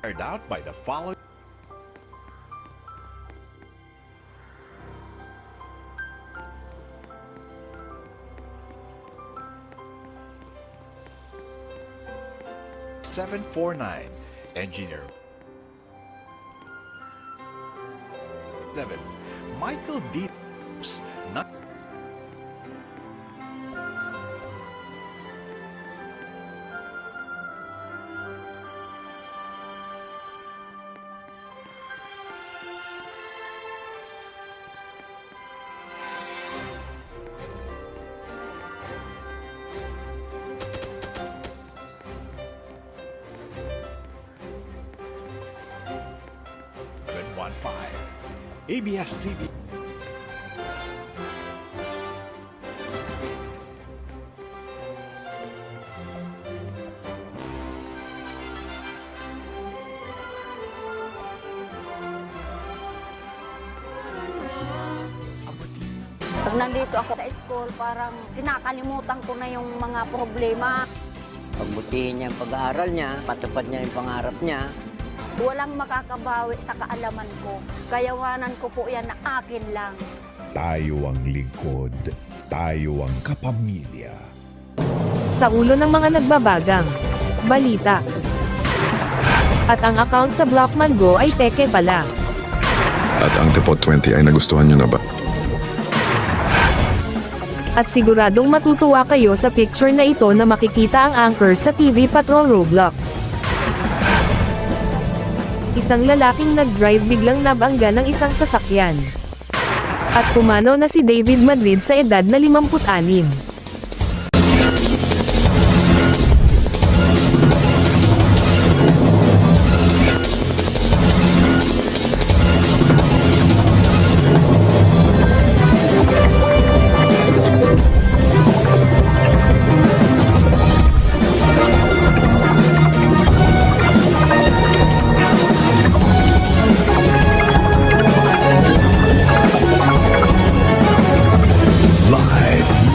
carried out by the following. (749) Engineer 7 Michael D. 9 ABS-CBN Pag nandito ako sa school, parang kinakalimutan ko na yung mga problema. Pagbutihin niya ang pag-aaral niya, patupad niya yung pangarap niya. Walang makakabawi sa kaalaman ko. Kayawanan ko po yan na akin lang. Tayo ang lingkod, tayo ang kapamilya. Sa ulo ng mga nagbabagang balita. At ang account sa Blockman Go ay peke pala. At ang Tepot 20 ay nagustuhan nyo na ba? At siguradong matutuwa kayo sa picture na ito na makikita ang anchor sa TV Patrol Roblox. Isang lalaking nag-drive biglang nabangga ng isang sasakyan. At pumanaw na si David Madrid sa edad na 56.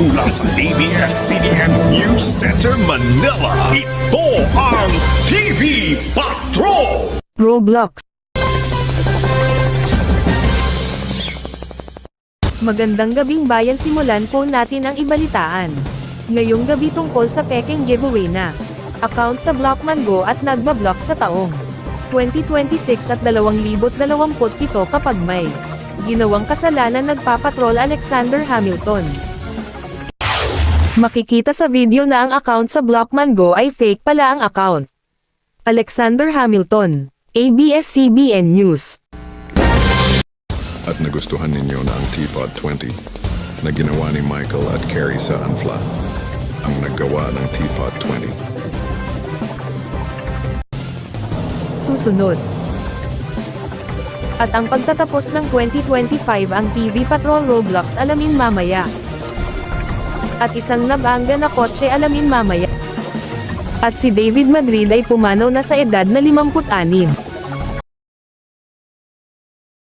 Mula sa ABS-CBN News Center, Manila, ito ang TV Patrol! Roblox. Magandang gabing bayan, simulan po natin ang ibalitaan. Ngayong gabi tungkol sa pekeng giveaway na account sa Blockman Go at nagbablock sa taong 2026 at 2027 kapag may ginawang kasalanan, nagpapatrol Alexander Hamilton. Makikita sa video na ang account sa Blockman Go ay fake pala ang account. Alexander Hamilton, ABS-CBN News. At nagustuhan ninyo na ang Teapot 20 na ginawa ni Michael at Carrie sa Anfla, ang naggawa ng Teapot 20. Susunod. At ang pagtatapos ng 2025 ang TV Patrol Roblox, alamin mamaya. At isang nabangga na kotse, alamin mamaya. At si David Madrid ay pumanaw na sa edad na 56.